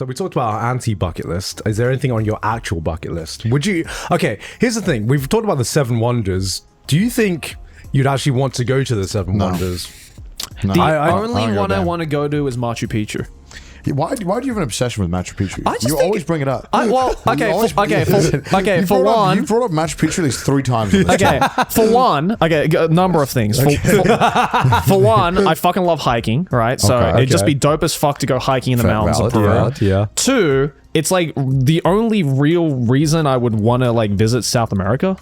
So we talked about our anti-bucket list. Is there anything on your actual bucket list? Would you... Okay, here's the thing. We've talked about the 7 wonders. Do you think you'd actually want to go to the 7 wonders? No. The I only don't go one I down. want to go to is Machu Picchu. Why do you have an obsession with Machu Picchu? I just You think always bring it up. For You one. brought up Machu Picchu at least 3 times. On this Okay, for one, a number of things. For one, I fucking love hiking, right? So Okay, it'd just be dope as fuck to go hiking in the mountains of Peru. Valid, yeah. 2, it's like the only real reason I would want to like visit South America.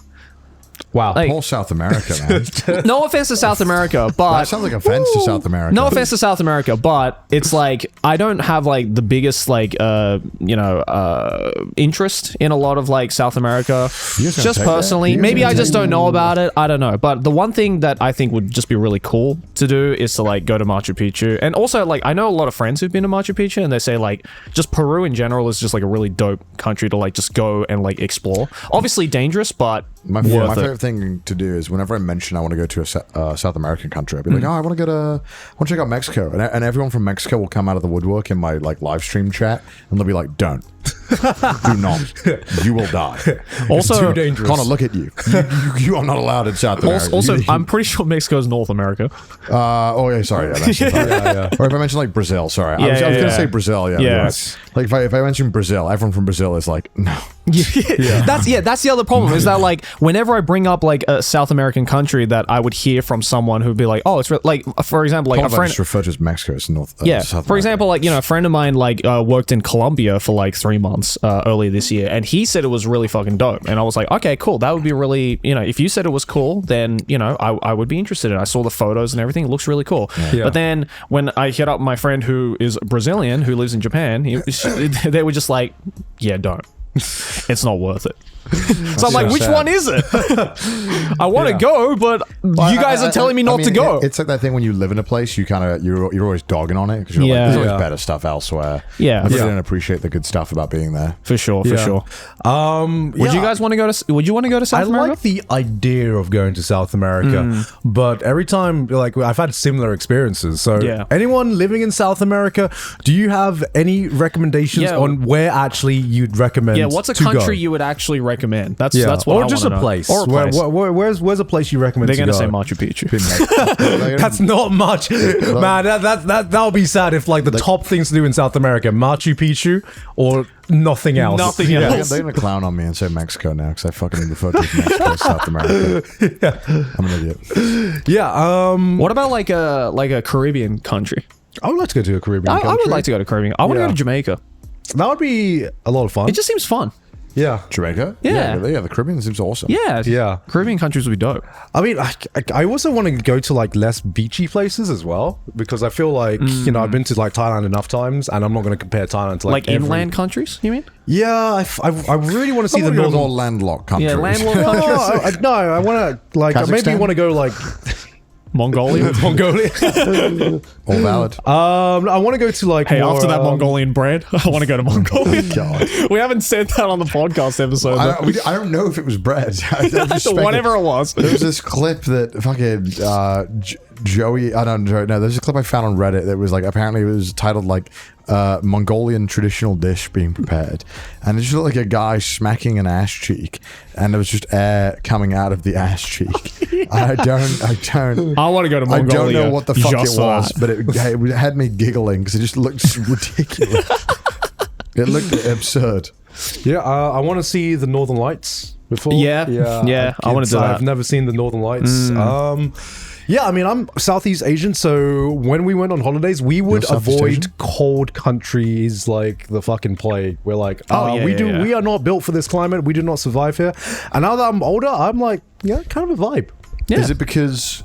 Wow. Like- Whole South America, man. No offense to South America, but That sounds like offense to South America. no offense to South America, but it's like I don't have like the biggest like interest in a lot of like South America. Just personally, maybe I just don't know about it. I don't know. But the one thing that I think would just be really cool to do is to like go to Machu Picchu, and also like I know a lot of friends who've been to Machu Picchu, and they say like just Peru in general is just like a really dope country to like just go and like explore. Obviously dangerous, but My worth it. favorite thing to do is whenever I mention I want to go to a South American country, I'll be like, oh, I want to check out Mexico, and everyone from Mexico will come out of the woodwork in my like live stream chat, and they'll be like, don't, do not, you will die. Also, too dangerous. Connor, look at you. You are not allowed in South America. Also, I'm pretty sure Mexico is North America. oh yeah, sorry, yeah, that's Or if I mention like Brazil, sorry, I was gonna say Brazil, yeah. Yes. Like if I mention Brazil, everyone from Brazil is like, no. That's the other problem is that like whenever I bring up like a South American country that I would hear from someone who'd be like, oh, it's like for example like Kind a of friend just refer to as Mexico as North. yeah, South for America. example, like, you know, a friend of mine, like, worked in Colombia for, like, 3 months earlier this year, and he said it was really fucking dope. And I was like, okay, cool. That would be really, you know, if you said it was cool, then, you know, I would be interested in it. I saw the photos and everything. It looks really cool. Yeah. But then when I hit up my friend who is Brazilian, who lives in Japan, they were just like, yeah, don't. It's not worth it. So I'm like, which one is it? I want to go, but you guys are telling me not to go. It's like that thing when you live in a place, you're always dogging on it because you're like, there's always better stuff elsewhere. Yeah. I really don't appreciate the good stuff about being there. For sure. Would you guys want to go to? Would you want to go to South America? I like the idea of going to South America, but every time, like, I've had similar experiences. So, anyone living in South America, do you have any recommendations on where actually you'd recommend? Yeah, what's a to country go? you would actually recommend? That's what or I just wanna a know. place. Or a place. Where's a place you recommend? They're to gonna go? say Machu Picchu. That's not much, man. That'll be sad if like the top things to do in South America, Machu Picchu or nothing else. Nothing else. They're gonna clown on me and say Mexico now because I fucking refer to it as Mexico as South America. I'm an idiot. Yeah. What about like a Caribbean country? I would like to go to a Caribbean I country. would like to go to Caribbean. I want to go to Jamaica. That would be a lot of fun. It just seems fun. Yeah. Jamaica? Yeah. The Caribbean seems awesome. Yeah. Yeah. Caribbean countries would be dope. I mean, I also want to go to like less beachy places as well because I feel like, you know, I've been to like Thailand enough times and I'm not going to compare Thailand to like inland countries, you mean? Yeah, I really want to see the Those northern... all landlocked countries. Yeah, landlocked countries. No, I want to like maybe Kazakhstan? want to go like Mongolia. Mongolia. All valid. I want to go to like Hey, more, after that Mongolian bread, I want to go to Mongolia. God. We haven't said that on the podcast episode. I don't know if it was bread. Whatever it was. There was this clip that fucking Joey. I don't know. No, there's a clip I found on Reddit that was like apparently it was titled like Mongolian traditional dish being prepared, and it just looked like a guy smacking an ass cheek, and there was just air coming out of the ass cheek. I don't. I want to go to Mongolia. I don't know what the fuck it just was, that. but it had me giggling because it just looked ridiculous. It looked absurd. Yeah, I want to see the Northern Lights before. Yeah, I want to do that. I've never seen the Northern Lights. Yeah, I mean, I'm Southeast Asian, so when we went on holidays, we would Southeast avoid Asian? cold countries like the fucking plague. We're like, we are not built for this climate. We do not survive here. And now that I'm older, I'm like, yeah, kind of a vibe. Yeah. Is it because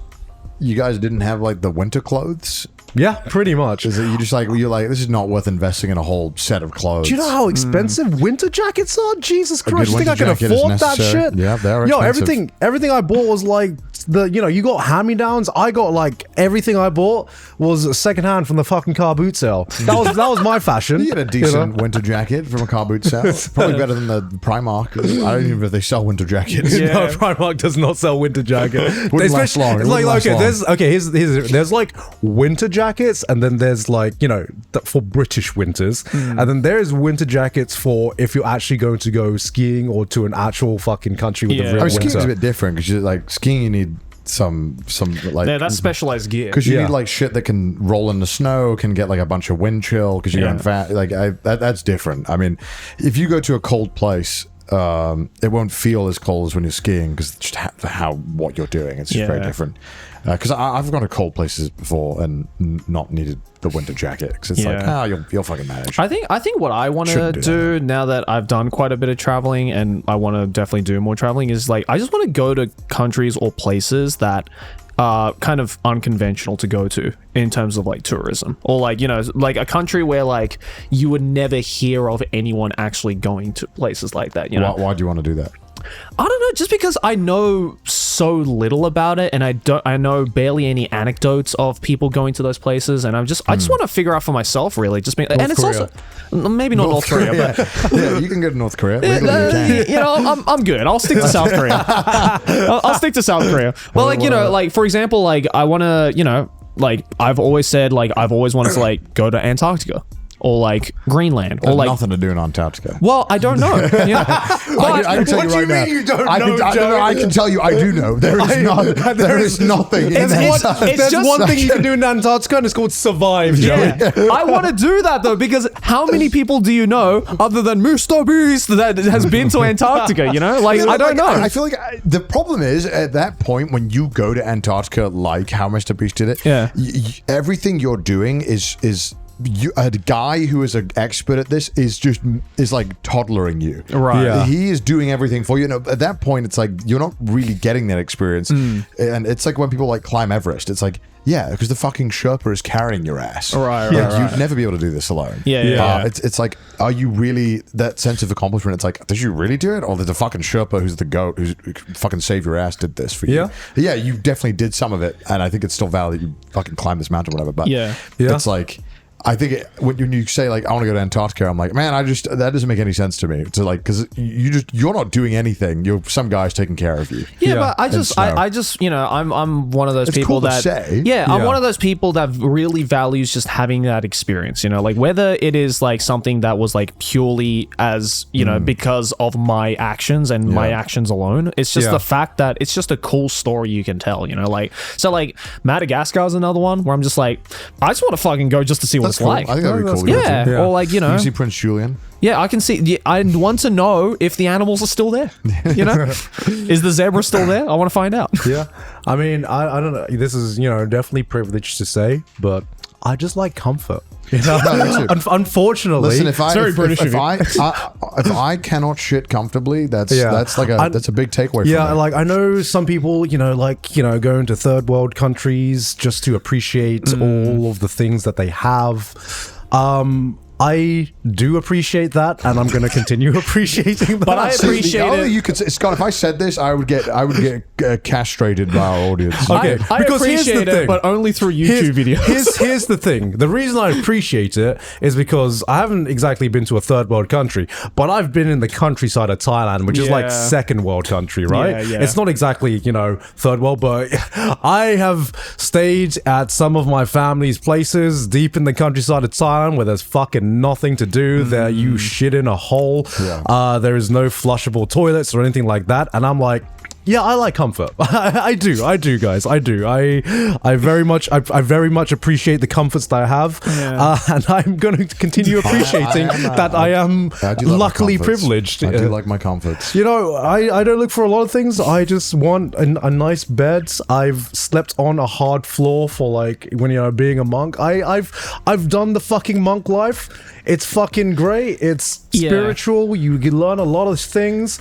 you guys didn't have like the winter clothes? Yeah, pretty much. Is it you just like you're like this is not worth investing in a whole set of clothes? Do you know how expensive winter jackets are? Jesus Christ, you think I can winter jacket is afford that necessary. shit? Yeah, they're Yo, expensive. everything I bought was like you got hand-me-downs. I got like everything I bought was secondhand from the fucking car boot sale. That was my fashion. You get a decent winter jacket from a car boot sale. Probably better than the Primark. I don't even know if they sell winter jackets. Yeah. No, Primark does not sell winter jackets. Wouldn't last long. There's like winter jackets, and then there's like for British winters, and then there's winter jackets for if you're actually going to go skiing or to an actual fucking country with the real winter. Skiing's a bit different because like skiing, you need some like that's specialized gear because you need like shit that can roll in the snow, can get like a bunch of wind chill because you're going fast. Like that's different. I mean, if you go to a cold place, it won't feel as cold as when you're skiing because just what you're doing. It's just very different. Because I've gone to cold places before and not needed the winter jacket because it's like, you'll fucking manage. I think what I want to do now that I've done quite a bit of traveling and I want to definitely do more traveling is like I just want to go to countries or places that are kind of unconventional to go to in terms of like tourism, or like like a country where like you would never hear of anyone actually going to places like that. Why do you want to do that? I don't know, just because I know so little about it, and I know barely any anecdotes of people going to those places, and I just want to figure out for myself, really. It's also maybe not North Korea, but you can go to North Korea. I'm good. I'll stick to South Korea. I'll stick to South Korea. Well, like for example, like I want to, like I've always said, like I've always wanted to like go to Antarctica. Or like Greenland, or like nothing to do in Antarctica. Well, I don't know. I can tell you right now. You don't know, I can tell you, I do know. There is nothing. There's one thing you can do in Antarctica, and it's called survive, Joey. I want to do that though, because how many people do you know other than Mr. Beast that has been to Antarctica? Like I don't know. I feel like the problem is at that point when you go to Antarctica, like how Mr. Beast did it. Everything you're doing is. A guy who is an expert at this is like toddlering you. Right. Yeah. He is doing everything for you. At that point, it's like you're not really getting that experience. And it's like when people like climb Everest. It's like, because the fucking Sherpa is carrying your ass. Right. You'd never be able to do this alone. It's like, are you really that sense of accomplishment? It's like, did you really do it? Or did the fucking Sherpa who's the goat who fucking saved your ass did this for you? Yeah, you definitely did some of it, and I think it's still valid that you fucking climb this mountain or whatever. But it's like, I think when you say like I want to go to Antarctica, I'm like, man, that doesn't make any sense to me. To like, because you're not doing anything. Some guy's taking care of you. But I just I'm one of those people cool that I'm one of those people that really values just having that experience. Like whether it is like something that was like purely as because of my actions and my actions alone. It's just the fact that it's just a cool story you can tell. Like Madagascar is another one where I'm just like, I just want to fucking go just to see what. Cool. I think that'd be cool. Or like you can see Prince Julian. Yeah, I can see. I want to know if the animals are still there. Is the zebra still there? I want to find out. Yeah, I mean, I don't know. This is definitely privileged to say, but I just like comfort. Unfortunately, listen, if I cannot shit comfortably, that's a big takeaway. For me. Like I know some people, going to third world countries just to appreciate all of the things that they have. I do appreciate that, and I'm going to continue appreciating that. But I appreciate it. You could, Scott, if I said this, I would get castrated by our audience. Okay, I because appreciate it, but only through YouTube videos. Here's the thing. The reason I appreciate it is because I haven't exactly been to a third world country, but I've been in the countryside of Thailand, which is like second world country, right? Yeah. It's not exactly, third world, but I have stayed at some of my family's places deep in the countryside of Thailand where there's fucking nothing to do. There you shit in a hole. There is no flushable toilets or anything like that, and I'm like, I like comfort. I do, guys. I do. I very much appreciate the comforts that I have, and I'm going to continue appreciating that I am luckily privileged. I do like my comforts. I don't look for a lot of things. I just want a nice bed. I've slept on a hard floor for like when being a monk. I've done the fucking monk life. It's fucking great. It's spiritual. You can learn a lot of things.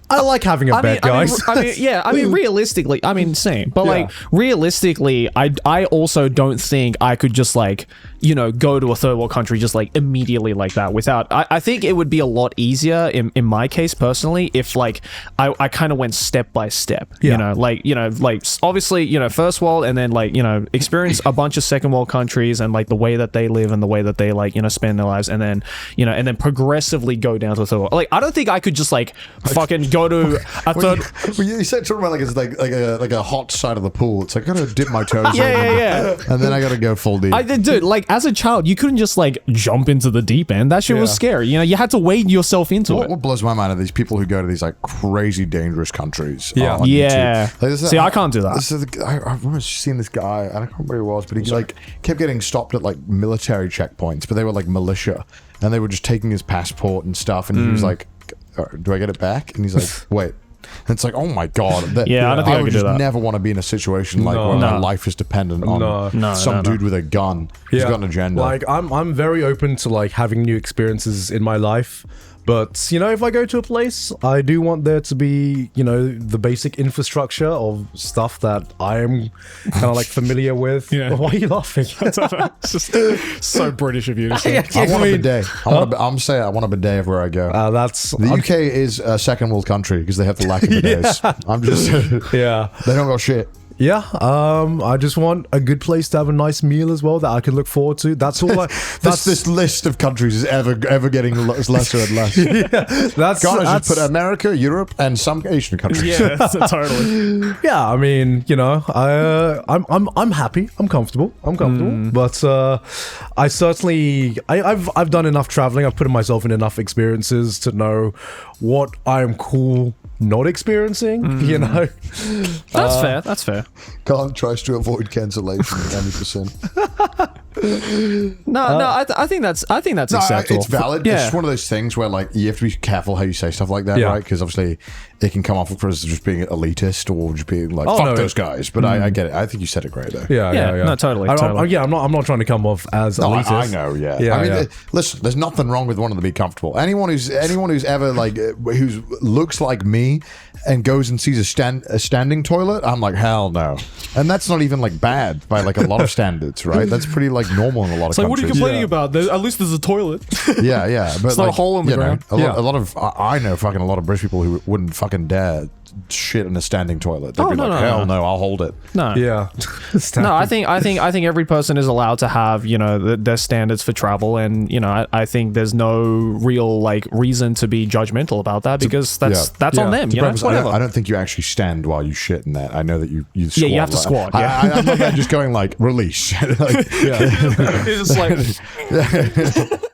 I like having a bed, guys. I mean, realistically, same. But like, realistically, I also don't think I could just like you know, go to a third world country just like immediately like that without, I think it would be a lot easier in my case personally if like I kind of went step by step, you know, like obviously, you know, first world and then like, you know, experience a bunch of second world countries and like the way that they live and the way that they like, you know, spend their lives, and then, you know, and then progressively go down to a third world. Like I don't think I could just like fucking go to a third. You said something about like it's like a hot side of the pool. It's like I gotta dip my toes in, and then I gotta go full deep. Dude, like as a child, you couldn't just like jump into the deep end. That shit was scary. You know, you had to wade yourself into it. What blows my mind are these people who go to these like crazy dangerous countries. Yeah, like, see, I can't do that. I remember seeing this guy, and I can't remember who he was, but he like kept getting stopped at like military checkpoints, but they were like militia, and they were just taking his passport and stuff, and he was like, "Do I get it back?" And he's like, "Wait." And it's like, oh my god, I don't think I would could do that. never want to be in a situation like where my life is dependent on some dude with a gun who's got an agenda. Like I'm very open to like having new experiences in my life. But, you know, if I go to a place, I do want there to be, you know, the basic infrastructure of stuff that I am kind of like familiar with. Yeah. Why are you laughing? It's just so British of you to say. I want a bidet. I'm saying I want a bidet everywhere I go. The UK is a second world country because they have the lack of bidets. I'm just... They don't got shit. Yeah, I just want a good place to have a nice meal as well that I can look forward to. That's all. This list of countries is ever getting lesser and less. Just put America, Europe, and some Asian countries. Yeah, totally. Yeah, I mean, you know, I'm happy. I'm comfortable. But I certainly I've done enough traveling. I've put myself in enough experiences to know what I am cool not experiencing, you know. That's fair. Colin tries to avoid cancellation 90%. I think that's acceptable. It's valid. It's just one of those things where like you have to be careful how you say stuff like that, right? Because obviously it can come off as just being elitist or just being like fuck those guys. But I get it. I think you said it great though. Yeah. No, totally. I'm not trying to come off as elitist. I know. I mean, listen, there's nothing wrong with wanting to be comfortable. Anyone who's ever like who looks like me and goes and sees a standing toilet, I'm like, hell no. And that's not even like bad by like a lot of standards, right? That's pretty like normal in a lot of countries. Like, what are you complaining about? At least there's a toilet. Yeah. But it's not a hole in the ground. A lot of I know fucking a lot of British people who wouldn't fucking dare shit in a standing toilet. They'd be like, hell no, I'll hold it. No. Yeah. No, I think every person is allowed to have, you know, their standards for travel, and you know, I think there's no real like reason to be judgmental about that because that's on them. You know, whatever. I don't think you actually stand while you shit in that. I know that you squat. Yeah, you have to squat. Yeah. I'm not just going like release. Like, it's just like.